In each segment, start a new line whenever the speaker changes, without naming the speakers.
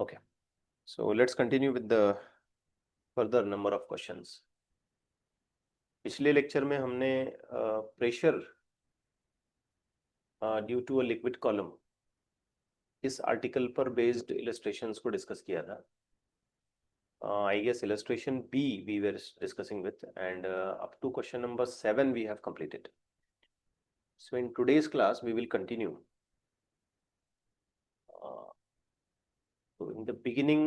Okay, so let's continue with the further number of questions. पिछले lecture में हमने pressure due to a liquid column इस article पर based illustrations को discuss किया था. I guess illustration B we were discussing with, and up to question number 7 we have completed. So in today's class we will continue. So in the beginning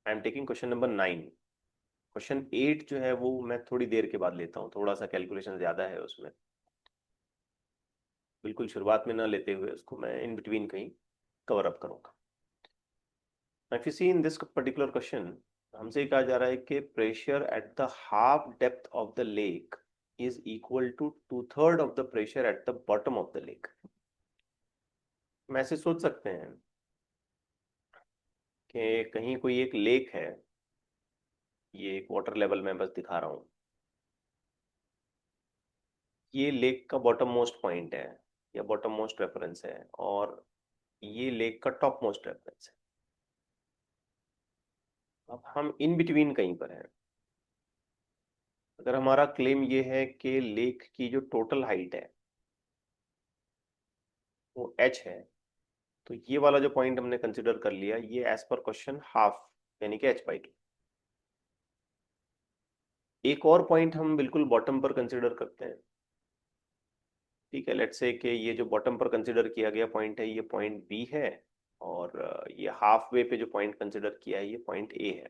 I am taking question number 9. Question 8 जो है वो मैं थोड़ी देर के बाद लेता हूँ, थोड़ा सा कैलकुलेशन ज्यादा है उसमें. बिल्कुल शुरुआत में ना लेते हुए उसको मैं इन बिटवीन कहीं कवर अप करूंगा. If you see in this particular question हमसे कहा जा रहा है कि pressure at the half depth of the lake is equal to 2/3 of the pressure at the bottom of the lake. हम ऐसे सोच सकते हैं कि कहीं कोई एक लेक है, ये एक वाटर लेवल में बस दिखा रहा हूं. ये लेक का बॉटम मोस्ट पॉइंट है या बॉटम मोस्ट रेफरेंस है, और ये लेक का टॉप मोस्ट रेफरेंस है. अब हम इन बिटवीन कहीं पर हैं. अगर हमारा क्लेम ये है कि लेक की जो टोटल हाइट है वो h है, तो ये वाला जो पॉइंट हमने कंसिडर कर लिया ये एज पर क्वेश्चन हाफ यानी कि h/2. एक और पॉइंट हम बिल्कुल बॉटम पर कंसिडर करते हैं. ठीक है, लेट्स से कि ये जो बॉटम पर कंसिडर किया गया पॉइंट है ये पॉइंट B है, और ये हाफ वे पे जो पॉइंट कंसिडर किया है ये पॉइंट A है.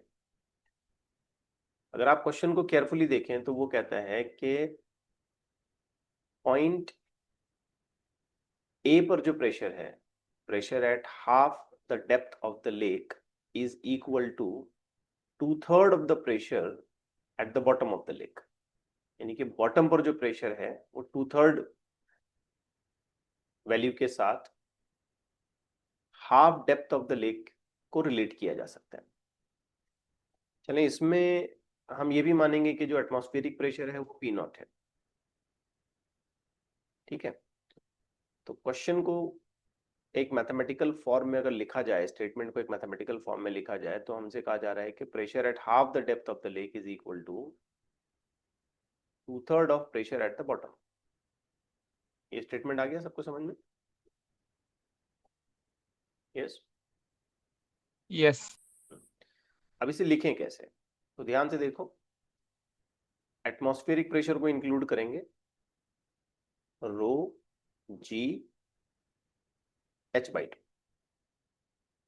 अगर आप क्वेश्चन को केयरफुली देखें तो वो कहता है कि पॉइंट A पर जो प्रेशर है, pressure at half the depth of the lake is equal to 2/3 of the pressure at the bottom of the lake. यानी कि बॉटम पर जो प्रेशर है वो 2/3 वैल्यू के साथ half depth of the lake को रिलेट किया जा सकता है. चलें, इसमें हम ये भी मानेंगे कि जो एटमॉस्फेरिक प्रेशर है वो P0 है. ठीक है, तो क्वेश्चन को एक मैथमेटिकल फॉर्म में अगर लिखा जाए, स्टेटमेंट को एक मैथमेटिकल फॉर्म में लिखा जाए, तो हमसे कहा जा रहा है कि pressure at half the depth of the lake is equal to 2/3 of pressure at the bottom. ये स्टेटमेंट आ गया सबको समझ में? यस.
यस.
अब इसे लिखें कैसे, तो ध्यान से देखो. एटमॉस्फेरिक प्रेशर को इंक्लूड करेंगे, रो जी h/2.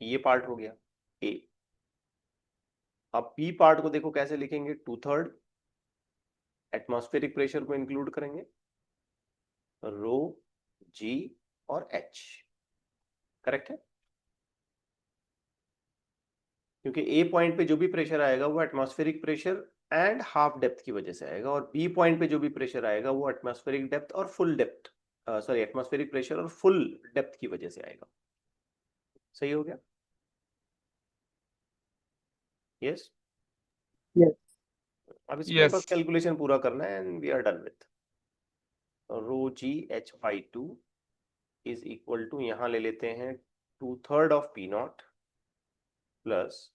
ये पार्ट हो गया ए. अब बी पार्ट को देखो कैसे लिखेंगे. 2/3 एटमॉस्फेरिक प्रेशर को इंक्लूड करेंगे, रो जी और एच. करेक्ट है, क्योंकि ए पॉइंट पे जो भी प्रेशर आएगा वो atmospheric pressure and half depth की वजह से आएगा, और बी पॉइंट पे जो भी प्रेशर आएगा वो एटमॉस्फेरिक डेप्थ और full depth, sorry atmospheric pressure और फुल डेप्थ की वजह से आएगा. सही हो गया? यस.
यस.
अब इसमें
यस.
बस कैलकुलेशन पूरा करना है and we are done with. Rho g h/2 is equal to, यहां ले लेते हैं 2/3 of P0 plus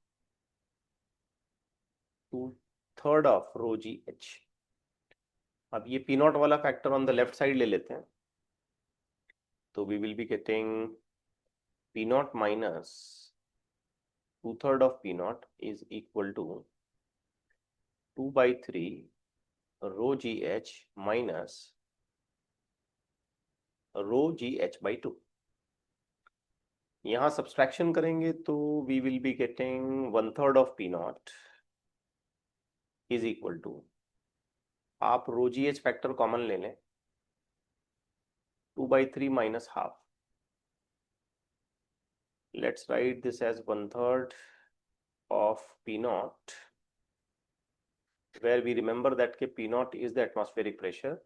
2/3 of rho ji h. अब ये P0 वाला factor on the left side ले लेते हैं, तो we will be getting P0 minus 2/3 of P0 is equal to 2/3 rho GH minus rho GH/2. यहाँ सब्सट्रैक्शन करेंगे तो we will be getting 1/3 of P0 is equal to, आप rho GH factor common ले लें, 2/3 minus half. Let's write this as 1/3 of P0, where we remember that P0 is the atmospheric pressure,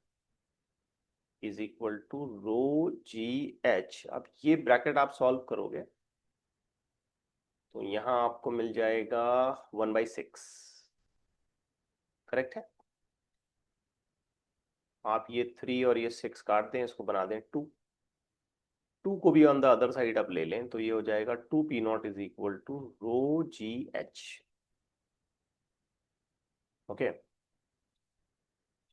is equal to rho ji h. अब ये bracket आप solve करोगे तो यहां आपको मिल जाएगा 1/6. करेक्ट है? आप ये 3 और ये 6 काट दें, इसको बना दें 2. 2 को भी ऑन द अदर साइड आप ले लें तो ये हो जाएगा 2p0 is equal to rho ji h. Okay,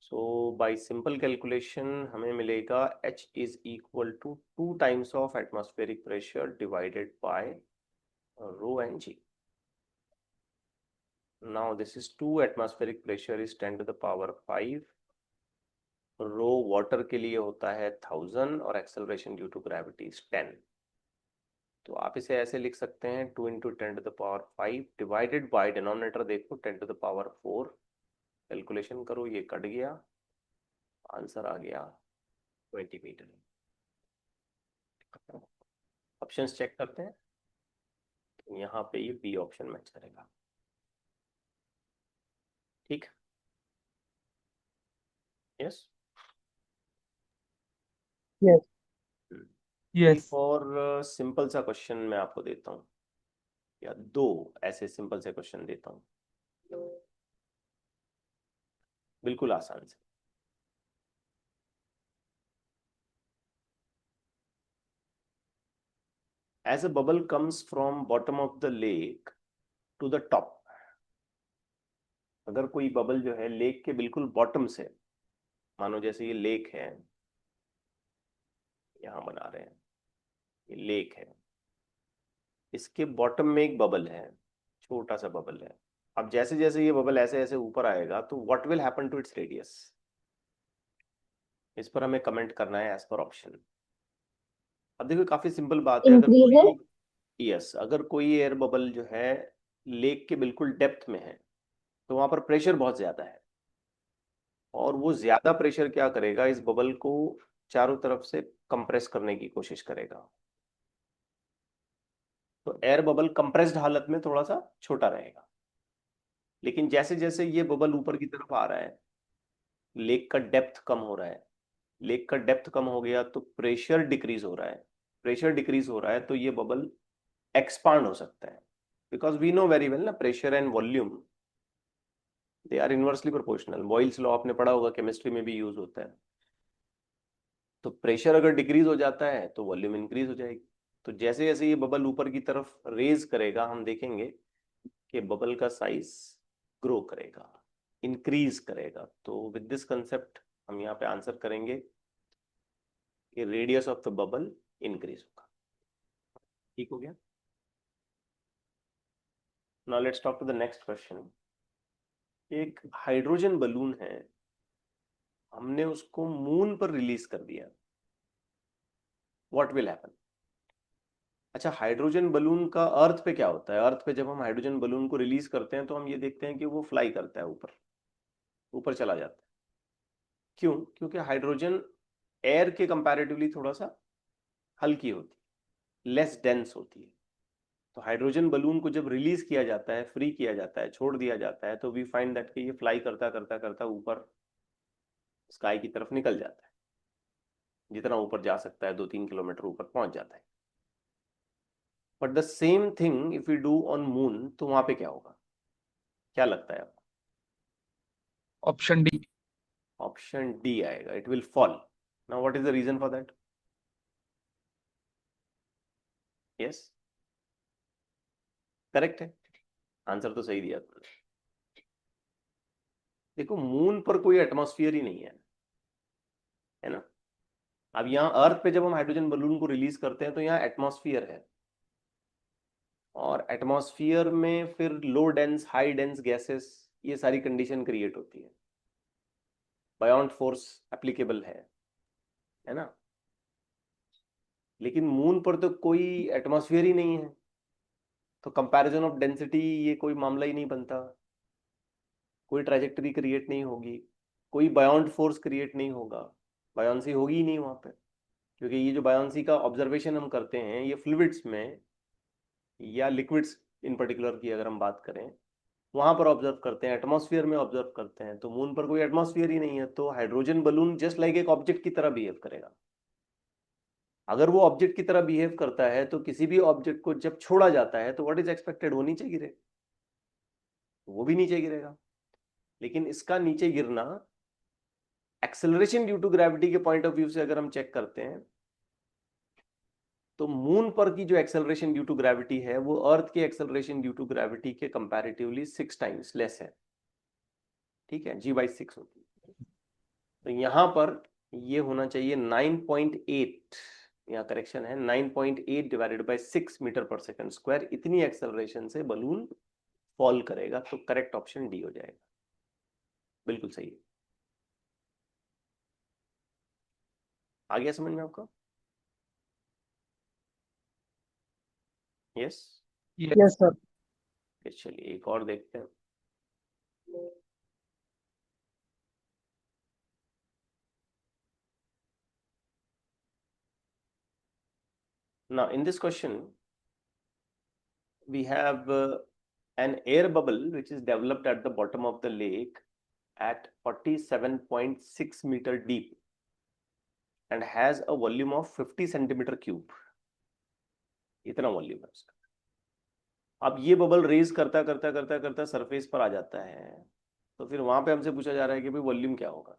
so by simple calculation हमें मिलेगा H is equal to 2 times of atmospheric pressure divided by rho n g. Now this is 2 atmospheric pressure is 10 to the power 5. Rho water के लिए होता है 1000 और acceleration due to gravity is 10. तो आप इसे ऐसे लिख सकते हैं 2 into 10 to the power 5 divided by denominator देखो 10 टू द पावर 4. कैलकुलेशन करो, ये कट गया, आंसर आ गया 20 मीटर. ऑप्शंस चेक करते हैं. यहाँ पे ये बी ऑप्शन मैच करेगा. ठीक, यस.
yes,
एक
yes,
और सिंपल सा क्वेश्चन मैं आपको देता हूँ, या दो ऐसे सिंपल से क्वेश्चन देता हूँ, बिल्कुल आसान से. As a bubble comes from bottom of the lake to the top. अगर कोई बबल जो है लेक के बिल्कुल बॉटम से, मानो जैसे ये लेक है, यहां बना रहे हैं, ये लेक है, इसके बॉटम में एक बबल है, छोटा सा बबल है. अब जैसे जैसे ये बबल ऐसे ऐसे ऊपर आएगा तो what will happen to its radius, इस पर हमें कमेंट करना है एज पर ऑप्शन. अब देखो काफी सिंपल बात है. अगर
इंक्रीज है.
कोई, यस, अगर कोई एयर बबल जो है लेक के बिल्कुल डेप्थ में है तो वहां पर प्रेशर बहुत ज्यादा है, और वो ज्यादा प्रेशर क्या करेगा, इस बबल को चारों तरफ से कंप्रेस करने की कोशिश करेगा. तो एयर बबल कंप्रेस्ड हालत में थोड़ा सा छोटा रहेगा, लेकिन जैसे जैसे ये बबल ऊपर की तरफ आ रहा है, लेक का डेप्थ कम हो रहा है, लेक का डेप्थ कम हो गया तो प्रेशर डिक्रीज हो रहा है. प्रेशर डिक्रीज हो रहा है तो ये बबल एक्सपांड हो सकता है, because we know very well ना, pressure and volume they are inversely proportional. Boyle's law आपने पढ़ा होगा, केमिस्ट्री में भी यूज होता है. तो प्रेशर अगर डिक्रीज हो जाता है तो वॉल्यूम इंक्रीज हो जाएगी. तो जैसे जैसे ये बबल ऊपर की तरफ रेज करेगा, हम देखेंगे कि बबल का साइज ग्रो करेगा, इंक्रीज करेगा. तो विद दिस कंसेप्ट हम यहाँ पे आंसर करेंगे कि radius of the bubble increase होगा. ठीक हो गया. Now let's talk to the next question. एक हाइड्रोजन बलून है, हमने उसको मून पर रिलीज कर दिया, व्हाट विल हैपन. अच्छा, हाइड्रोजन बलून का अर्थ पे क्या होता है. अर्थ पे जब हम हाइड्रोजन बलून को रिलीज करते हैं तो हम ये देखते हैं कि वो फ्लाई करता है, ऊपर ऊपर चला जाता है. क्यों? क्योंकि हाइड्रोजन एयर के कंपैरेटिवली थोड़ा सा हल्की होती है, लेस डेंस होती है. तो हाइड्रोजन बलून को जब रिलीज किया जाता है, फ्री किया जाता है, छोड़ दिया जाता है, तो वी फाइंड दैट कि ये फ्लाई करता करता करता ऊपर स्काई की तरफ निकल जाता है. जितना ऊपर जा सकता है, 2-3 किलोमीटर ऊपर पहुंच जाता है. But the same thing if you do on moon, तो वहां पे क्या होगा, क्या लगता है आपको.
Option D.
ऑप्शन डी आएगा, it will fall. Now what is the reason for that. Yes, correct है, आंसर तो सही दिया तुमने. देखो मून पर कोई एटमॉस्फेयर ही नहीं है ना. अब यहाँ अर्थ पे जब हम हाइड्रोजन बलून को रिलीज करते हैं तो यहाँ एटमॉस्फेयर है, और एटमॉस्फेयर में फिर लो डेंस हाई डेंस गैसेस, ये सारी कंडीशन क्रिएट होती है, बायोंट फोर्स एप्लीकेबल है ना. लेकिन मून पर तो कोई एटमॉस्फेयर ही नहीं है, तो कंपैरिजन ऑफ डेंसिटी ये कोई मामला ही नहीं बनता, कोई ट्रेजेक्टरी क्रिएट नहीं होगी, कोई बायोंट फोर्स क्रिएट नहीं होगा, बायोंसी होगी ही नहीं वहां पे. क्योंकि ये जो बायोंसी का ऑब्जर्वेशन हम करते हैं, ये फ्लूइड्स में या लिक्विड्स इन पर्टिकुलर की अगर हम बात करें, वहां पर ऑब्जर्व करते हैं, एटमॉस्फेयर में ऑब्जर्व करते हैं. तो मून पर कोई एटमॉस्फेयर ही नहीं है, तो हाइड्रोजन बलून जस्ट लाइक एक ऑब्जेक्ट की तरह बिहेव करेगा. अगर वो ऑब्जेक्ट की तरह बिहेव करता है तो किसी भी ऑब्जेक्ट को जब छोड़ा जाता है तो व्हाट इज एक्सपेक्टेड, वो नीचे गिरे, वो भी नीचे गिरेगा. लेकिन इसका नीचे गिरना एक्सेलरेशन ड्यू टू ग्रेविटी के पॉइंट ऑफ व्यू से अगर हम चेक करते हैं, तो मून पर की जो एक्सेलरेशन ड्यू टू ग्रेविटी है वो अर्थ के एक्सेलरेशन ड्यू टू ग्रेविटी के कंपैरेटिवली 6 टाइम्स लेस है, ठीक है, g/6 होती है। तो यहां पर ये होना चाहिए 9.8, यहाँ करेक्शन है 9.8 डिवाइडेड बाय 6 मीटर पर सेकंड स्क्वायर, इतनी एक्सेलरेशन से बलून फॉल करेगा। तो करेक्ट ऑप्शन डी हो जाएगा, बिल्कुल सही है। आ गया समझ में आपका? यस।
Yes, sir.
चलिए एक और देखते हैं। Now in this question we have an air bubble which is developed at the bottom of the lake at 47.6 meter deep and has a volume of 50 centimeter cube, इतना volume है उसका। अब ये बबल रेज करता करता करता करता surface पर आ जाता है, तो फिर वहां पे हमसे पूछा जा रहा है कि भाई वॉल्यूम क्या होगा,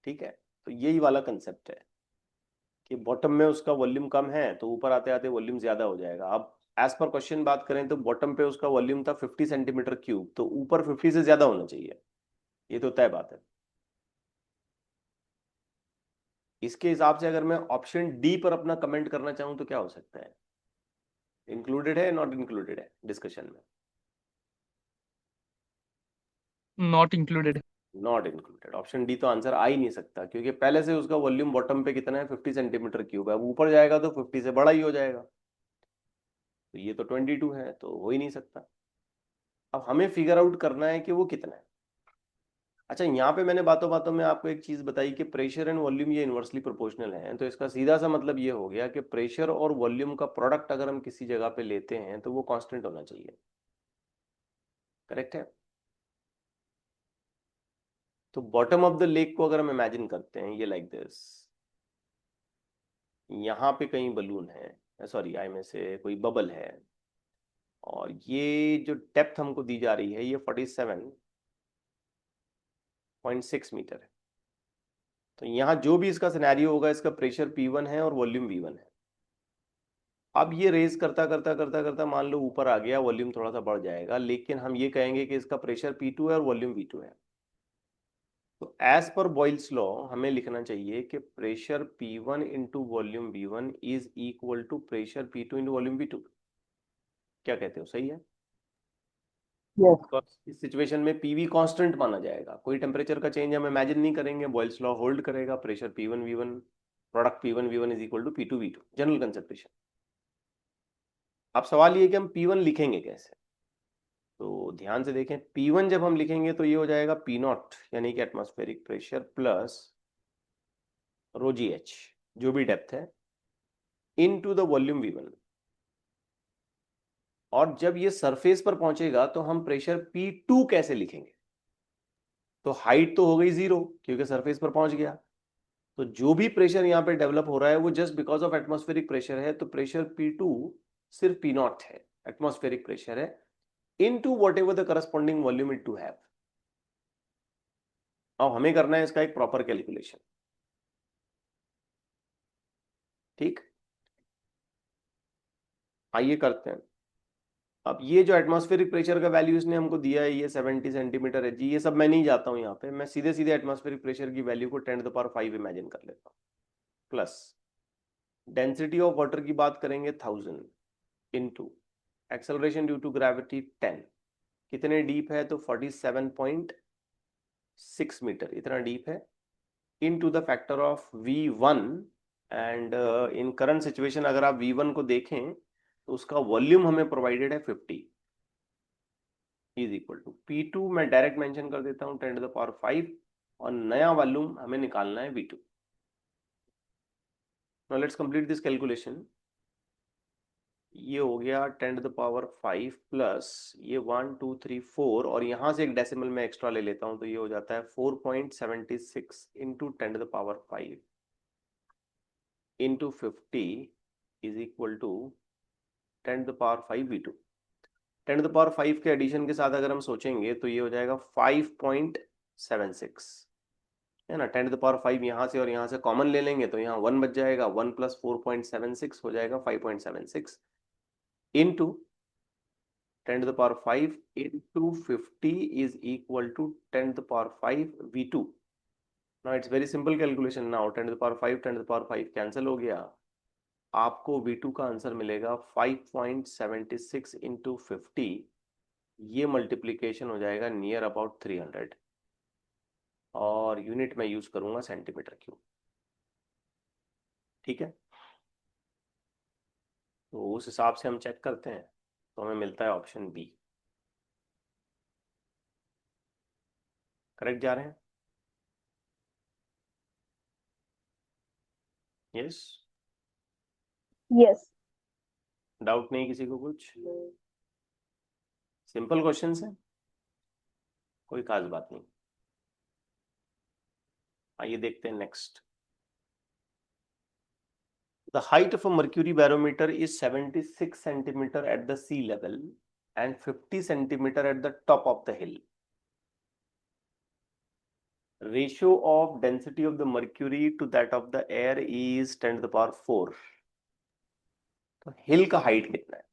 ठीक है। तो यही वाला कंसेप्ट है कि बॉटम में उसका वॉल्यूम कम है तो ऊपर आते आते वॉल्यूम ज्यादा हो जाएगा। अब एज पर क्वेश्चन बात करें तो बॉटम पे उसका वॉल्यूम था 50 सेंटीमीटर क्यूब, तो ऊपर 50 से ज्यादा होना चाहिए, ये तो तय बात है। इसके हिसाब से अगर मैं ऑप्शन डी पर अपना कमेंट करना चाहूं तो क्या हो सकता है? इंक्लूडेड है नॉट इंक्लूडेड है डिस्कशन में?
Not included.
Not included. Option D तो आंसर आ ही नहीं सकता, क्योंकि पहले से उसका वॉल्यूम बॉटम पे कितना है, 50 सेंटीमीटर क्यूब है। अब ऊपर जाएगा तो 50 से बड़ा ही हो जाएगा, तो ये तो 22 है, तो हो ही नहीं सकता। अब हमें फिगर आउट करना है कि वो कितना है। अच्छा, यहाँ पे मैंने बातों बातों में आपको एक चीज बताई कि प्रेशर एंड वॉल्यूम ये इनवर्सली प्रोपोर्शनल है, तो इसका सीधा सा मतलब ये हो गया कि प्रेशर और वॉल्यूम का प्रोडक्ट अगर हम किसी जगह पे लेते हैं तो वो कांस्टेंट होना चाहिए। करेक्ट है। तो बॉटम ऑफ द लेक को अगर हम इमेजिन करते हैं ये लाइक दिस, यहाँ पे कहीं बलून है, सॉरी आई में से कोई बबल है, और ये जो डेप्थ हमको दी जा रही है ये 47.6 मीटर है। तो यहाँ जो भी इसका सिनेरियो होगा, इसका प्रेशर P1 है और वॉल्यूम V1 है। अब ये रेज करता करता करता करता मान लो ऊपर आ गया, वॉल्यूम थोड़ा सा बढ़ जाएगा, लेकिन हम ये कहेंगे कि इसका प्रेशर P2 है और वॉल्यूम V2 है। तो एज पर बॉयल्स लॉ हमें लिखना चाहिए कि pressure P1 into volume V1 is equal to pressure P2 into volume V2। क्या कहते हो, सही है?
Yes.
इस सिचुएशन में पीवी कांस्टेंट माना जाएगा, कोई टेम्परेचर का चेंज हम इमेजिन नहीं करेंगे, बॉयल्स लॉ होल्ड करेगा। Pressure P1 V1, product P1 V1 is equal to P2 V2, general कंसेप्टेशन। अब सवाल ये कि हम P1 लिखेंगे कैसे। तो ध्यान से देखें, P1 जब हम लिखेंगे तो ये हो जाएगा P0 यानी कि एटमॉस्फेरिक प्रेशर प्लस रो जी एच, जो भी डेप्थ है, इनटू द वॉल्यूम V1। और जब ये सरफेस पर पहुंचेगा तो हम प्रेशर P2 कैसे लिखेंगे? तो हाइट तो हो गई 0 क्योंकि सरफेस पर पहुंच गया, तो जो भी प्रेशर यहाँ पे डेवलप हो रहा है वो just because of atmospheric pressure है। तो प्रेशर P2 सिर्फ P0 है, एटमॉस्फेरिक प्रेशर है, into whatever the corresponding volume it to have. अब हमें करना है इसका एक प्रॉपर कैलकुलेशन, ठीक, आइए करते हैं। अब ये जो एटमॉस्फेरिक प्रेशर का वैल्यू इसने हमको दिया है ये 70 सेंटीमीटर है जी, ये सब मैं नहीं जाता हूं यहाँ पे, मैं सीधे सीधे एटमॉस्फेरिक प्रेशर की वैल्यू को 10⁵ इमेजिन कर लेता हूँ, प्लस डेंसिटी ऑफ वाटर की बात करेंगे 1000 into acceleration due to gravity 10, कितने डीप है तो 47.6 मीटर, इतना डीप है, into the factor of V1। And in current situation अगर आप V1 को देखें तो उसका वॉल्यूम हमें प्रोवाइडेड है 50, इज इक्वल टू P2 मैं डायरेक्ट मेंशन कर देता हूं 10⁵, और नया वॉल्यूम हमें निकालना है V2। Now let's complete this calculation. ये हो गया 10⁵ प्लस ये 1 2 3 4, और यहां से एक डेसिमल में एक्स्ट्रा ले लेता हूं तो ये हो जाता है 4.76 into 10⁵ into 50 is equal to 10⁵ V2। 10⁵ के एडिशन के साथ अगर हम सोचेंगे तो ये हो जाएगा 5.76, है ना, 10⁵ यहाँ से और यहाँ से कॉमन ले लेंगे तो यहाँ 1 बच जाएगा, 1 + 4.76 हो जाएगा 5.76 into 10⁵ into 50 is equal to 10⁵ V2। Now it's very simple calculation. Now 10⁵ cancel हो गया, आपको V2 का आंसर मिलेगा 5.76 इंटू 50, ये मल्टीप्लीकेशन हो जाएगा नियर अबाउट 300 और यूनिट में यूज करूंगा सेंटीमीटर क्यूब। ठीक है, तो उस हिसाब से हम चेक करते हैं तो हमें मिलता है ऑप्शन बी। करेक्ट जा रहे हैं? Yes,
yes.
डाउट नहीं किसी को? कुछ सिंपल क्वेश्चंस है, कोई खास बात नहीं। आइए देखते हैं next. The height of a mercury barometer is 76 centimeter at the sea level and 50 centimeter at the top of the hill. Ratio of density of the mercury to that of the air is 10⁴। तो हिल का height कितना है?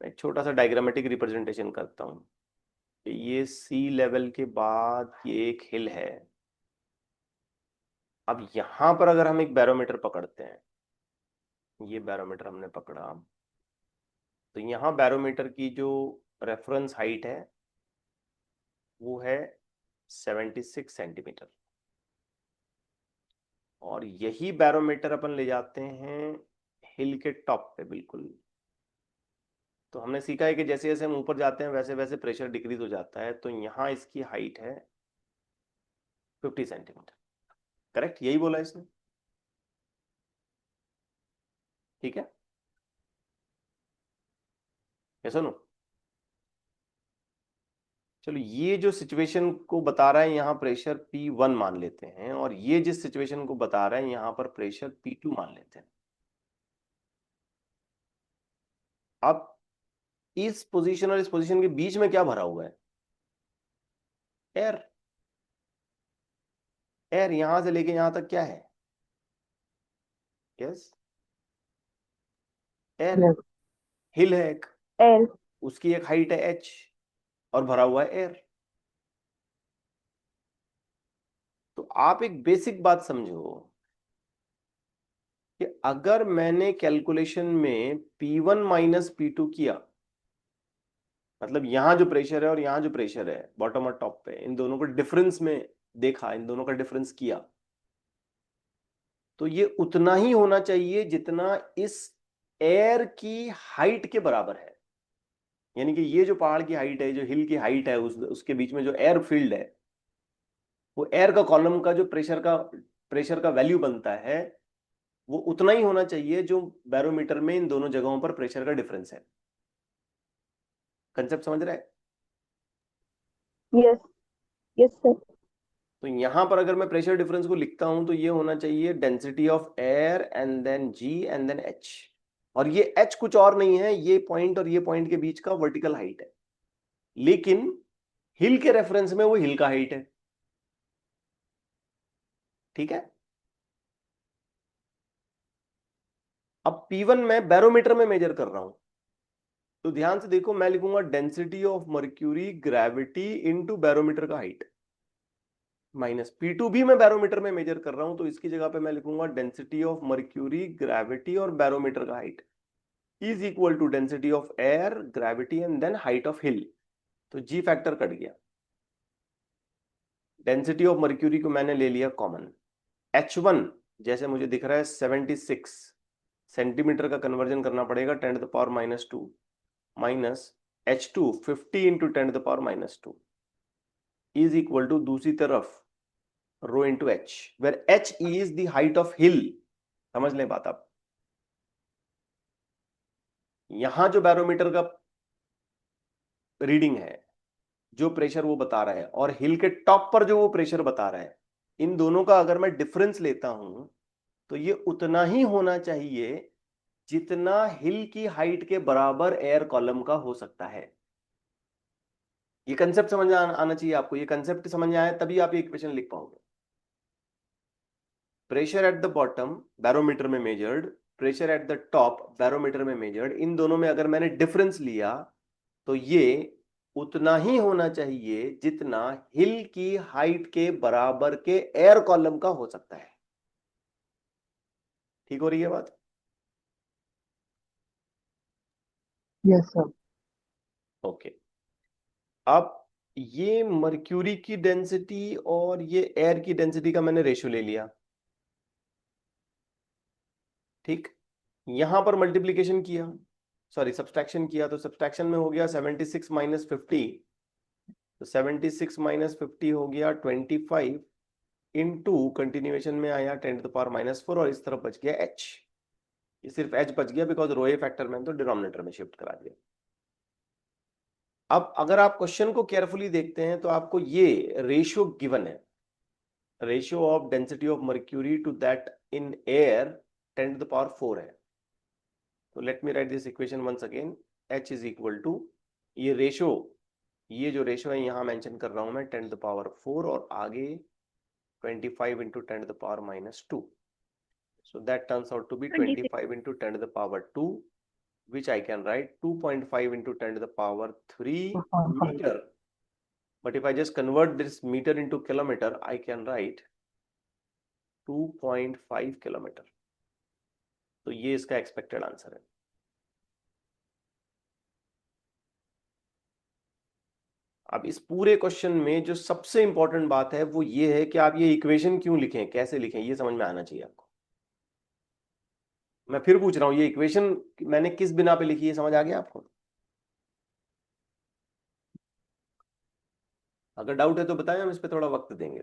मैं छोटा सा diagrammatic representation करता हूं। ये सी लेवल के बाद ये एक हिल है। अब यहां पर अगर हम एक बैरोमीटर पकड़ते हैं, ये बैरोमीटर हमने पकड़ा, तो यहाँ बैरोमीटर की जो रेफरेंस हाइट है वो है 76 सेंटीमीटर और यही बैरोमीटर अपन ले जाते हैं हिल के टॉप पे बिल्कुल। तो हमने सीखा है कि जैसे जैसे हम ऊपर जाते हैं वैसे वैसे प्रेशर डिक्रीज हो जाता है। तो यहाँ इसकी हाइट है 50 सेंटीमीटर। करेक्ट, यही बोला इसने? ठीक है, कैसा नो? चलो, ये जो सिचुएशन को बता रहा है यहाँ प्रेशर P1 मान लेते हैं और ये जिस सिचुएशन को बता रहा है यहाँ पर प्रेशर P2 मान लेते हैं। अब इस पोजीशन और इस पोजीशन के बीच में क्या भरा हुआ है? एयर। एयर यहां से लेके यहां तक क्या है? Yes, air.
यस।
हिल है एक,
एल।
उसकी एक हाइट है h और भरा हुआ है एयर। तो आप एक बेसिक बात समझो कि अगर मैंने कैलकुलेशन में P1 माइनस P2 किया, मतलब यहां जो प्रेशर है और यहां जो प्रेशर है बॉटम और टॉप पे, इन दोनों को डिफरेंस में देखा, इन दोनों का डिफरेंस किया, तो ये उतना ही होना चाहिए जितना इस एयर की हाइट के बराबर है। यानी कि ये जो पहाड़ की हाइट है, जो हिल की हाइट है, उसके बीच में जो एयर फील्ड है, वो एयर का कॉलम का जो प्रेशर का वैल्यू बनता है वो उतना ही होना चाहिए जो बैरोमीटर में इन दोनों जगहों पर प्रेशर का डिफरेंस है। कंसेप्ट समझ रहे हैं?
यस। Yes sir.
तो यहां पर अगर मैं प्रेशर डिफरेंस को लिखता हूं तो ये होना चाहिए density of air and then G and then H। और ये H कुछ और नहीं है, ये पॉइंट और ये पॉइंट के बीच का वर्टिकल हाइट है, लेकिन हिल के रेफरेंस में वो हिल का हाइट है। ठीक है, अब P1 मैं बैरोमीटर में मेजर कर रहा हूं, तो ध्यान से देखो, मैं लिखूंगा density of mercury gravity into barometer का हाइट माइनस P2 भी मैं बैरोमीटर में मेजर कर रहा हूं, तो इसकी जगह पे मैं लिखूंगा डेंसिटी ऑफ मर्क्यूरी ग्रेविटी और बैरोमीटर का height is equal to density of air gravity and then height of hill. तो G फैक्टर कट गया। डेंसिटी ऑफ मर्क्यूरी को मैंने ले लिया कॉमन। H1 जैसे मुझे दिख रहा है 76 सेंटीमीटर का कन्वर्जन करना पड़ेगा 10⁻⁻² minus H2 50 into 10⁻⁻² is equal to दूसरी तरफ rho into H, where H is the height of hill. समझ लें बात आप, यहां जो बैरोमीटर का रीडिंग है, जो प्रेशर वो बता रहा है, और हिल के टॉप पर जो वो प्रेशर बता रहा है, इन दोनों का अगर मैं डिफरेंस लेता हूं तो ये उतना ही होना चाहिए जितना हिल की हाइट के बराबर एयर कॉलम का हो सकता है। ये कंसेप्ट समझ आना चाहिए आपको। ये कंसेप्ट समझ में आया तभी आप ये इक्वेशन लिख पाओगे। Pressure at the bottom barometer में measured, pressure at the top barometer में मेजर्ड, इन दोनों में अगर मैंने डिफरेंस लिया तो ये उतना ही होना चाहिए जितना हिल की हाइट के बराबर के एयर कॉलम का हो सकता है। ठीक हो रही है बात?
Yes sir.
ओके, अब ये मर्क्यूरी की डेंसिटी और ये एयर की डेंसिटी का मैंने रेशियो ले लिया, ठीक। यहां पर मल्टीप्लीकेशन किया, सॉरी सब्सट्रैक्शन किया, तो सब्सट्रैक्शन में हो गया 76 माइनस 50, तो 76 माइनस 50 हो गया 25 इनटू कंटिन्यूएशन में आया 10 टू द पावर -4 और इस तरफ बच गया h। ये सिर्फ h बच गया बिकॉज रो ए फैक्टर मैंने तो डिनोमिनेटर में शिफ्ट करा दिया। अब अगर आप क्वेश्चन को केयरफुली देखते हैं तो आपको ये रेशियो गिवन है, ratio of density of mercury to that in air 10 to the power 4 है। तो let me write this equation once again, h is equal to ये रेशियो, ये जो रेशियो है यहां मेंशन कर रहा हूं मैं 10 टू द पावर 4 और आगे 25 into 10 to the power -2. So that turns out to be 25 into 10 to the power 2, which I can write 2.5 into 10 to the power 3 meter. But if I just convert this meter into kilometer, I can write 2.5 kilometer. तो ये इसका expected answer है। अब इस पूरे question में जो सबसे इंपॉर्टेंट बात है वो ये है कि आप ये इक्वेशन क्यों लिखें, कैसे लिखें, ये समझ में आना चाहिए आपको। मैं फिर पूछ रहा हूं, ये इक्वेशन मैंने किस बिना पे लिखी है, समझ आ गया आपको? अगर डाउट है तो बताएं, हम इस पे थोड़ा वक्त देंगे।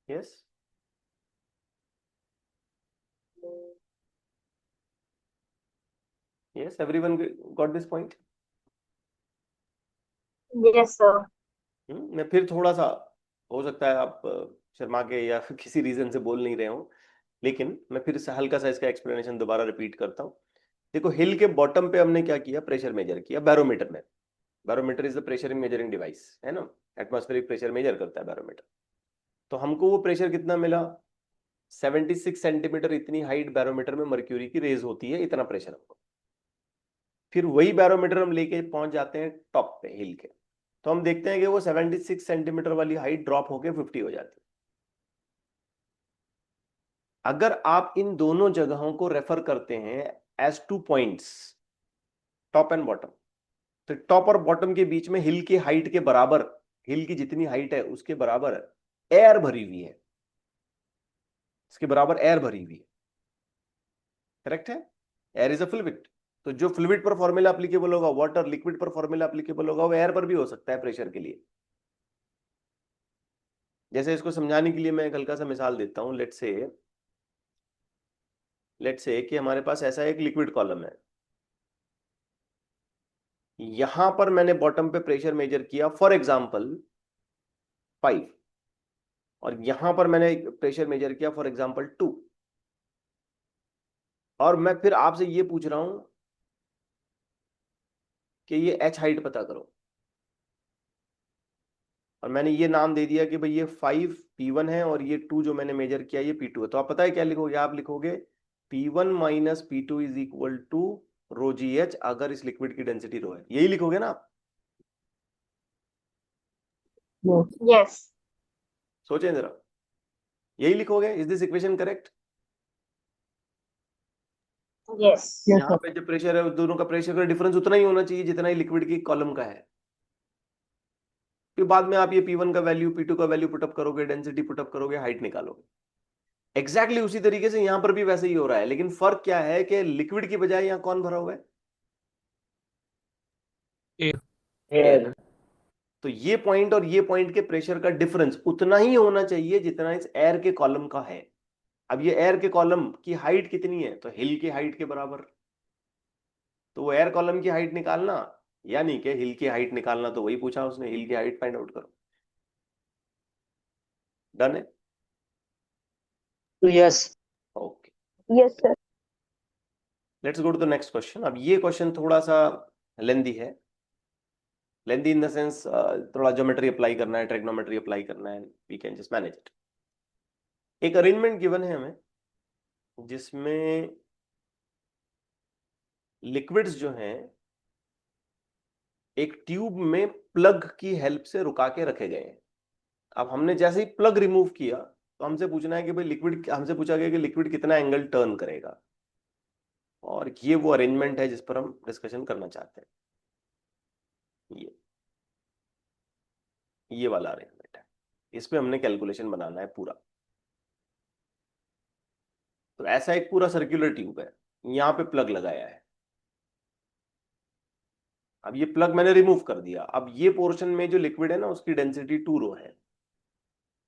Yes, yes, everyone got this point?
Yes sir.
मैं फिर थोड़ा सा, हो सकता है आप शर्मा के या किसी रीजन से बोल नहीं रहे हो, लेकिन मैं फिर से हल्का सा इसका एक्सप्लेनेशन दोबारा रिपीट करता हूँ। देखो, हिल के बॉटम पे हमने क्या किया, प्रेशर मेजर किया बैरोमीटर में। Barometer is the pressure measuring device, है ना, एटमॉस्फेरिक प्रेशर मेजर करता है बैरोमीटर। तो हमको वो प्रेशर कितना मिला, 76 सेंटीमीटर इतनी हाइट बैरोमीटर में मर्क्यूरी की रेज होती है, इतना प्रेशर हमको। फिर वही बैरोमीटर हम लेके पहुंच जाते हैं टॉप पे हिल के, तो हम देखते हैं कि वो 76 सेंटीमीटर वाली हाइट ड्रॉप होके 50 हो जाती है। अगर आप इन दोनों जगहों को रेफर करते हैं as 2 points, top and bottom, तो टॉप और बॉटम के बीच में हिल की हाइट के बराबर, हिल की जितनी हाइट है उसके बराबर एयर भरी हुई है, इसके बराबर एयर भरी हुई है, करेक्ट है? एयर इज अ फ्लूइड, तो जो फ्लूइड पर फॉर्मूला एप्लीकेबल होगा, वाटर लिक्विड पर फॉर्मूला एप्लीकेबल होगा, वो एयर पर भी हो सकता है प्रेशर के लिए। जैसे इसको समझाने के लिए मैं एक हल्का सा मिसाल देता हूं, लेट्स से कि हमारे पास ऐसा एक लिक्विड कॉलम है, यहां पर मैंने बॉटम पे प्रेशर मेजर किया फॉर एग्जांपल 5, और यहां पर मैंने प्रेशर मेजर किया फॉर एग्जांपल 2, और मैं फिर आपसे ये पूछ रहा हूं कि ये एच हाइट पता करो, और मैंने ये नाम दे दिया कि भाई ये 5 P1 है और ये 2 जो मैंने मेजर किया ये P2 है। तो आप पता है क्या लिखोगे, आप लिखोगे P1 minus P2 is equal to rho ji H, अगर इस लिक्विड की डेंसिटी रो है, यही लिखोगे ना आप?
यस।
सोचें जरा, यही लिखोगे? Is this equation correct?
Yes.
यहाँ पे जो प्रेशर है उस दोनों का प्रेशर का डिफरेंस उतना ही होना चाहिए जितना ही लिक्विड की कॉलम का है। फिर बाद में आप ये P1 का वैल्यू P2 का वैल्यू पुटअप करोगे, डेंसिटी पुटअप करोगे, हाइट निकालोगे। एग्जैक्टली उसी तरीके से यहां पर भी वैसे ही हो रहा है, लेकिन फर्क क्या है कि लिक्विड की बजाय यहां कौन भरा हुआ है? एयर। तो ये पॉइंट और ये पॉइंट के प्रेशर का डिफरेंस उतना ही होना चाहिए जितना इस एयर के कॉलम का है। अब ये एयर के कॉलम की हाइट कितनी है, तो हिल की हाइट के बराबर। तो वो एयर कॉलम की हाइट निकालना, यानी कि हिल की हाइट निकालना, तो वही पूछा उसने, हिल की हाइट फाइंड आउट करो। डन है?
Yes.
Okay,
yes sir.
Let's go to the next question. अब ये क्वेश्चन थोड़ा सा लेंदी है, लेंथी इन द सेंस थोड़ा ज्योमेट्री अप्लाई करना है, ट्रिग्नोमेट्री अप्लाई करना है, we can just manage it. एक अरेंजमेंट गिवन है हमें जिसमें लिक्विड्स जो हैं एक ट्यूब में प्लग की हेल्प से रुका के रखे गए हैं। अब हमने जैसे ही प्लग रिमूव किया तो हमसे पूछना है कि भाई लिक्विड, हमसे पूछा गया कि लिक्विड कितना एंगल टर्न करेगा, और ये वो अरेंजमेंट है जिस पर हम डिस्कशन करना चाहते हैं। ये वाला अरेंजमेंट है, इस पे हमने कैलकुलेशन बनाना है पूरा। तो ऐसा एक पूरा सर्कुलर ट्यूब है, यहाँ पे प्लग लगाया है। अब ये प्लग मैंने रिमूव कर दिया, अब ये पोर्शन में जो लिक्विड है ना उसकी डेंसिटी 2 रो है,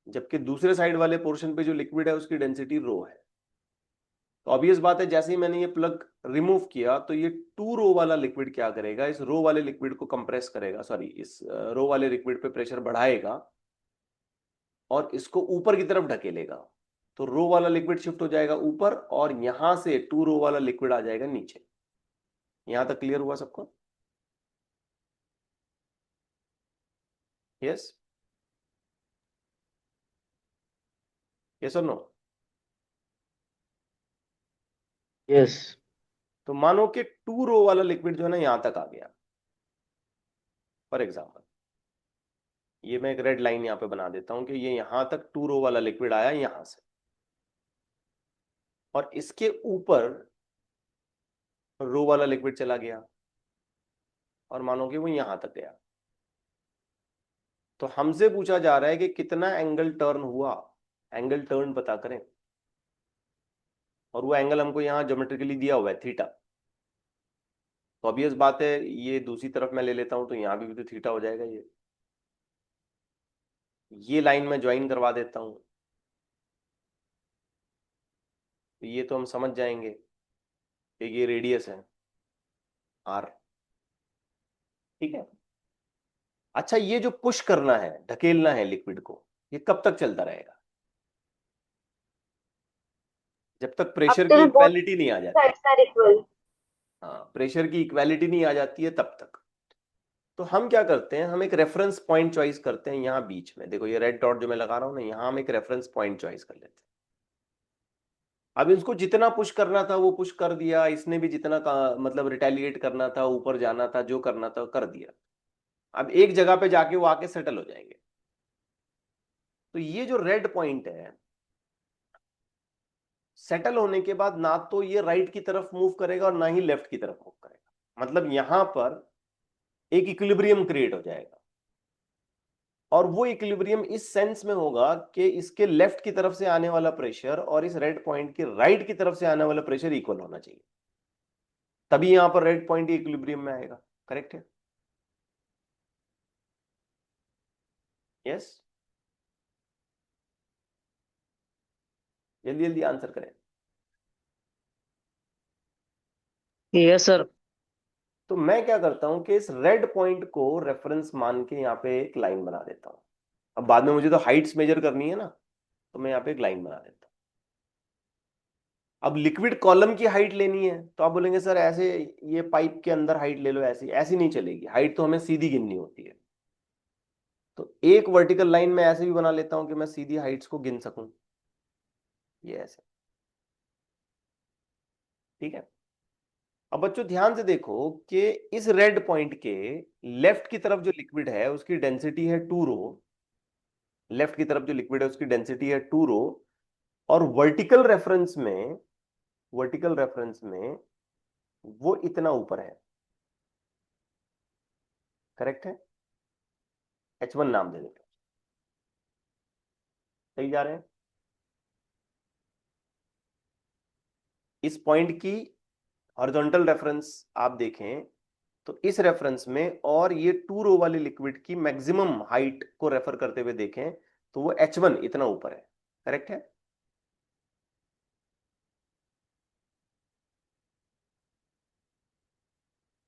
जबकि दूसरे साइड वाले पोर्शन पे जो लिक्विड है उसकी डेंसिटी रो है। तो ऑब्वियस बात है, जैसे ही मैंने ये प्लग रिमूव किया तो ये 2 रो वाला लिक्विड क्या करेगा, इस रो वाले लिक्विड को कंप्रेस करेगा, सॉरी इस रो वाले लिक्विड पे प्रेशर बढ़ाएगा और इसको ऊपर की तरफ ढकेलेगा। तो रो वाला लिक्विड शिफ्ट हो जाएगा ऊपर और यहां से 2 रो वाला लिक्विड आ जाएगा नीचे। यहां तक क्लियर हुआ सबको? यस, यस और नो?
यस।
तो मानो कि 2 रो वाला लिक्विड जो है ना यहां तक आ गया। फॉर एग्जाम्पल ये मैं एक रेड लाइन यहां पे बना देता हूं कि ये यहां तक 2 रो वाला लिक्विड आया यहां से, और इसके ऊपर रो वाला लिक्विड चला गया और मानो कि वो यहां तक गया। तो हमसे पूछा जा रहा है कि कितना एंगल टर्न हुआ, एंगल टर्न पता करें। और वो एंगल हमको यहां ज्योमेट्रिकली दिया हुआ है थीटा। तो ऑब्वियस बात है ये दूसरी तरफ मैं ले लेता हूं तो यहां भी तो थीटा हो जाएगा। ये लाइन में ज्वाइन करवा देता हूं तो ये तो हम समझ जाएंगे कि ये रेडियस है आर। ठीक है। अच्छा, ये जो पुश करना है, ढकेलना है लिक्विड को, ये कब तक चलता रहेगा? जब तक
Up
प्रेशर की
till both
इक्वालिटी नहीं आ जाती।
sides are equal.
हाँ, प्रेशर की इक्वालिटी नहीं आ जाती है तब तक। तो हम क्या करते हैं, हम एक रेफरेंस पॉइंट चॉइस करते हैं यहाँ बीच में। देखो ये रेड डॉट जो मैं लगा रहा हूं ना, यहाँ हम एक रेफरेंस पॉइंट चॉइस कर लेते हैं। अब इसको जितना पुश करना था वो पुश कर दिया, इसने भी जितना मतलब रिटेलिएट करना था, ऊपर जाना था, जो करना था कर दिया। अब एक जगह पे जाके वो आके सेटल हो जाएंगे। तो ये जो रेड पॉइंट है, सेटल होने के बाद ना तो ये राइट की तरफ मूव करेगा और ना ही लेफ्ट की तरफ मूव करेगा। मतलब यहां पर एक इक्विलिब्रियम क्रिएट हो जाएगा, और वो इक्विलिब्रियम इस सेंस में होगा कि इसके लेफ्ट की तरफ से आने वाला प्रेशर और इस रेड पॉइंट के राइट की तरफ से आने वाला प्रेशर इक्वल होना चाहिए, तभी यहां पर रेड पॉइंट इक्विलिब्रियम में आएगा। करेक्ट है? यस, जल्दी जल्दी आंसर करें।
Yes sir.
तो मैं क्या करता हूं कि इस रेड पॉइंट को रेफरेंस मान के यहाँ पे एक लाइन बना देता हूं। अब बाद में मुझे तो हाइट्स मेजर करनी है ना, तो मैं यहाँ पे एक लाइन बना देता हूं। अब लिक्विड कॉलम की हाइट लेनी है तो आप बोलेंगे सर ऐसे ये पाइप के अंदर हाइट ले लो, ऐसी ऐसी नहीं चलेगी, हाइट तो हमें सीधी गिननी होती है। तो एक वर्टिकल लाइन में ऐसे भी बना लेता हूं कि मैं सीधी हाइट्स को गिन सकूं, ये ऐसे। ठीक है। अब बच्चों ध्यान से देखो कि इस रेड पॉइंट के लेफ्ट की तरफ जो लिक्विड है उसकी डेंसिटी है 2 रो। लेफ्ट की तरफ जो लिक्विड है उसकी डेंसिटी है 2 रो, और वर्टिकल रेफरेंस में वो इतना ऊपर है। करेक्ट है? H1 नाम दे देते हैं। सही जा रहे हैं? इस पॉइंट की हॉरिजॉन्टल रेफरेंस आप देखें तो इस रेफरेंस में, और ये 2 रो वाले लिक्विड की मैक्सिमम हाइट को रेफर करते हुए देखें तो वो H1 इतना ऊपर है। करेक्ट है?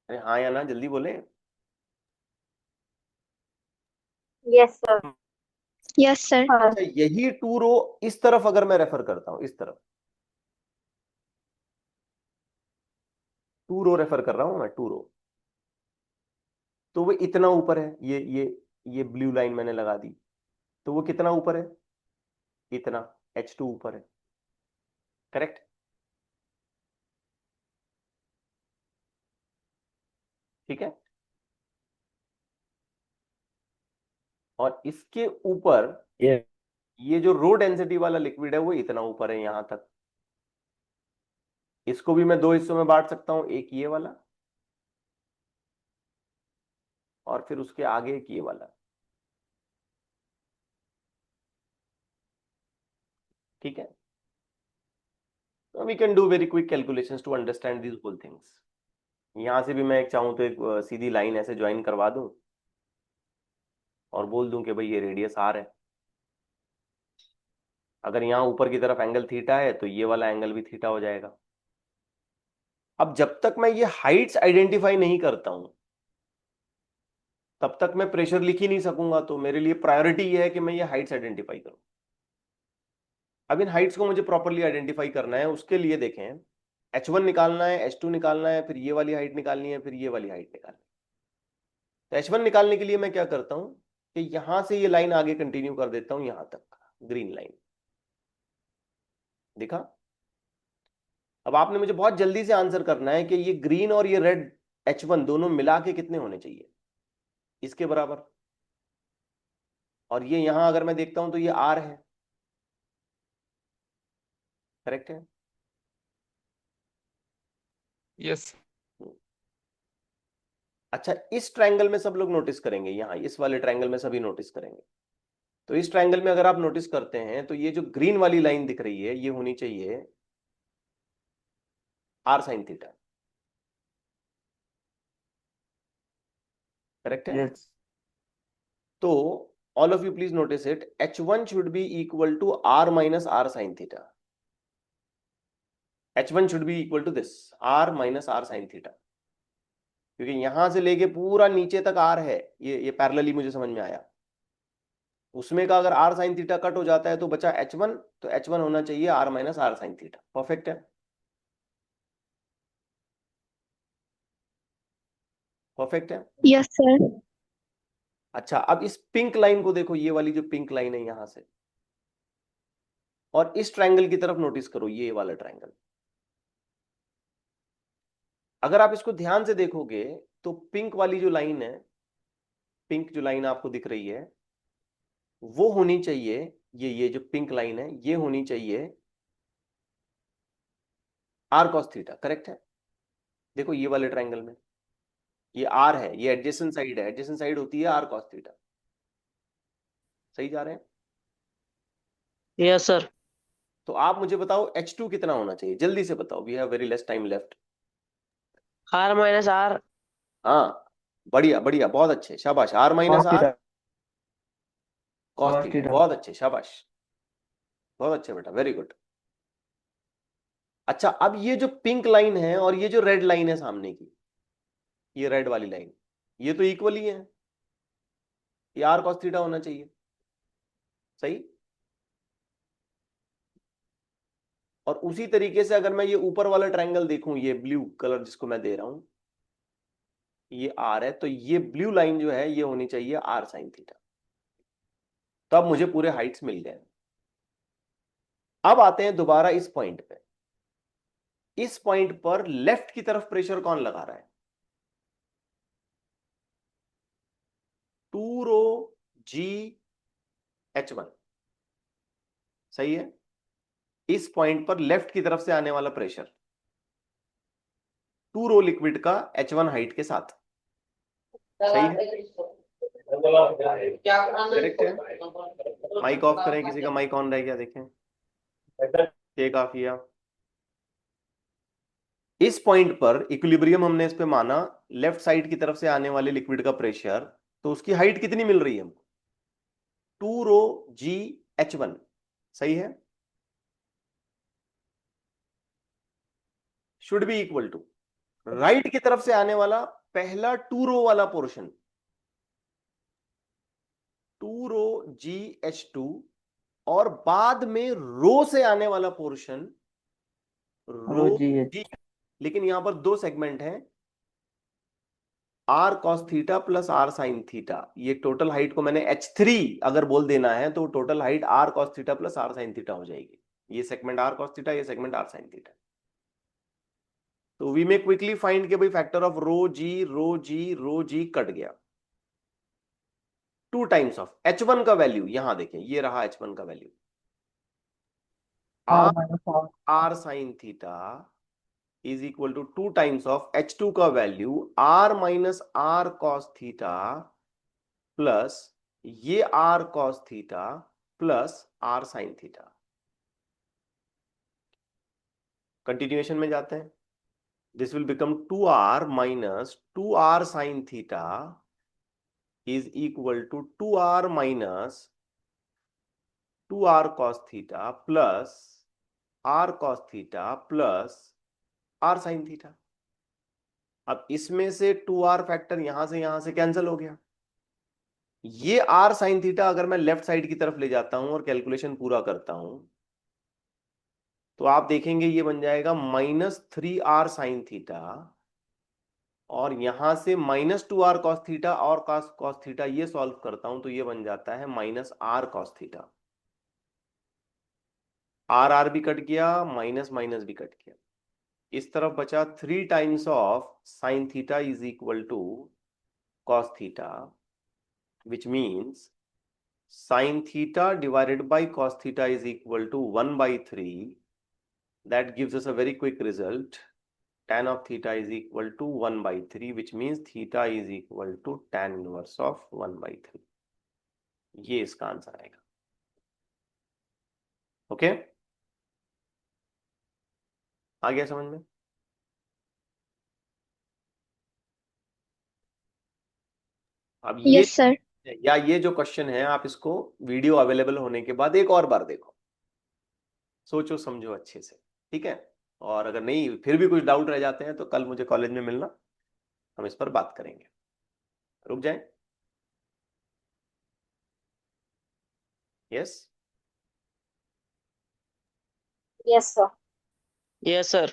अरे हाँ या ना, जल्दी बोले।
Yes, sir.
Yes sir.
अच्छा, यही 2 रो इस तरफ अगर मैं रेफर करता हूं, इस तरफ 2 रो रेफर कर रहा हूं मैं, 2 रो, तो वो इतना ऊपर है, ये ब्लू लाइन मैंने लगा दी, तो वो कितना ऊपर है, इतना, H2 ऊपर है, करेक्ट। ठीक है, और इसके ऊपर
Yes.
ये जो रो डेंसिटी वाला लिक्विड है वो इतना ऊपर है यहां तक। इसको भी मैं दो हिस्सों में बांट सकता हूं, एक ये वाला और फिर उसके आगे एक ये वाला। ठीक है, we can do very quick calculations to understand these whole things. यहां से भी मैं एक चाहूं तो एक सीधी लाइन ऐसे ज्वाइन करवा दूं और बोल दूं कि भाई ये रेडियस आर है। अगर यहाँ ऊपर की तरफ एंगल थीटा है तो ये वाला एंगल भी थीटा हो जाएगा। अब जब तक मैं ये हाइट्स आइडेंटिफाई नहीं करता हूं तब तक मैं प्रेशर लिख ही नहीं सकूंगा, तो मेरे लिए प्रायोरिटी ये है कि मैं ये हाइट्स आइडेंटिफाई करूं। अब इन हाइट्स को मुझे प्रॉपरली आइडेंटिफाई करना है, उसके लिए देखें H1 निकालना है, H2 निकालना है, फिर ये वाली हाइट निकालनी है, फिर ये वाली हाइट निकालनी है। तो H1 निकालने के लिए मैं क्या करता हूं कि यहां से ये लाइन आगे कंटिन्यू कर देता हूं यहां तक, ग्रीन लाइन दिखा। अब आपने मुझे बहुत जल्दी से आंसर करना है कि ये ग्रीन और ये रेड H1 दोनों मिला के कितने होने चाहिए, इसके बराबर। और ये यहां अगर मैं देखता हूं तो ये R है, करेक्ट है।
यस।
अच्छा, इस ट्रायंगल में सब लोग नोटिस करेंगे, यहाँ इस वाले ट्रायंगल में सभी नोटिस करेंगे। तो इस ट्रायंगल में अगर आप नोटिस करते हैं तो ये जो ग्रीन वाली लाइन दिख रही है ये होनी चाहिए R sin थीटा, करेक्ट है।
Yes.
तो all of you please notice it, H1 should be equal to R minus R sin theta. H1 should be equal to this, R minus R sin theta, क्योंकि यहां से लेके पूरा नीचे तक R है, ये पैरेलली मुझे समझ में आया। उसमें का अगर R sin थीटा कट हो जाता है तो बचा H1, तो H1 होना चाहिए R minus R sin theta. Perfect है, परफेक्ट है।
Yes, sir.
अच्छा, अब इस पिंक लाइन को देखो, ये वाली जो पिंक लाइन है यहां से, और इस ट्रायंगल की तरफ नोटिस करो, ये वाला ट्रायंगल। अगर आप इसको ध्यान से देखोगे तो पिंक वाली जो लाइन है, पिंक जो लाइन आपको दिख रही है वो होनी चाहिए, ये जो पिंक लाइन है ये होनी चाहिए R cos थीटा, करेक्ट है। देखो ये वाले ट्रायंगल में ये R है, ये एडजेसेंट साइड है, एडजेसेंट साइड होती है R cos थीटा। सही जा रहे हैं।
Yes, sir.
तो आप मुझे बताओ H2 कितना होना चाहिए, जल्दी से बताओ, we have very less time left.
R minus R.
हाँ, बढ़िया बढ़िया, बहुत अच्छे, शाबाश। R minus
Cos
R
theta.
cos
Cos
theta,
theta.
बहुत अच्छे, शाबाश, बहुत अच्छे बेटा, वेरी गुड। अच्छा, अब ये जो पिंक लाइन है और ये जो रेड लाइन है सामने की, ये रेड वाली लाइन, ये तो इक्वल ही है, ये R cos थीटा होना चाहिए, सही। और उसी तरीके से अगर मैं ये ऊपर वाला ट्रायंगल देखूं, ये ब्लू कलर जिसको मैं दे रहा हूं, ये R है, तो ये ब्लू लाइन जो है ये होनी चाहिए R sin थीटा। तो अब मुझे पूरे हाइट्स मिल गए। अब आते हैं दोबारा इस पॉइंट पे। इस पॉइंट पर लेफ्ट की तरफ प्रेशर कौन लगा रहा है, 2 रो G H1, सही है। इस पॉइंट पर लेफ्ट की तरफ से आने वाला प्रेशर 2 रो लिक्विड का H1 हाइट के साथ, सही है, करेक्ट है। माइक ऑफ करें, किसी का माइक ऑन रह गया देखें, टेक ऑफ किया। इस पॉइंट पर इक्विलिब्रियम हमने इस पे माना, लेफ्ट साइड की तरफ से आने वाले लिक्विड का प्रेशर, तो उसकी हाइट कितनी मिल रही है हमको, 2 रो G H1, सही है। Should be equal to right की तरफ से आने वाला पहला 2 रो वाला पोर्शन, 2 रो G H2, और बाद में रो से आने वाला पोर्शन रो
Rho G H.
G। लेकिन यहां पर दो सेगमेंट हैं, R cos theta plus R sine theta, ये टोटल हाइट को मैंने h3 अगर बोल देना है तो total height R cos theta plus R sine theta हो जाएगी। ये सेगमेंट आर कॉस थीटा, ये सेगमेंट आर साइन थीटा। तो वी मे क्विकली फाइंड के भाई factor of rho G rho G rho G cut गया, 2 टाइम्स ऑफ h1 का value, यहां देखें ये रहा h1 का value,
R
R
minus R.
R sine theta is equal to 2 times of h2 का value r minus R cos theta plus ये r cos theta plus r sine theta. Continuation में जाते हैं, this will become 2r minus 2r sine theta is equal to 2r minus 2r cos theta plus r cos theta plus r sin theta. अब इसमें से 2r factor यहां से cancel हो गया। ये r sin थीटा अगर मैं लेफ्ट साइड की तरफ ले जाता हूं और कैलकुलेशन पूरा करता हूं तो आप देखेंगे ये बन जाएगा -3r sin थीटा, और यहां से -2r cos थीटा और cos थीटा ये सॉल्व करता हूं तो ये बन जाता है -r cos theta. R R भी कट गया, माइनस माइनस भी कट गया, इस तरफ बचा 3 times of sine theta is equal to cos theta, which means sine theta divided by cos theta is equal to 1/3। That gives us a very quick result, tan of theta is equal to 1/3, which means theta is equal to tan inverse of 1/3। ये इसका answer आएगा। Okay, आ गया समझ में? अब ये
Yes, sir.
या ये जो क्वेश्चन है आप इसको वीडियो अवेलेबल होने के बाद एक और बार देखो, सोचो समझो अच्छे से, ठीक है? और अगर नहीं फिर भी कुछ डाउट रह जाते हैं तो कल मुझे कॉलेज में मिलना, हम इस पर बात करेंगे। रुक जाए। Yes
Yes, sir.
yes sir,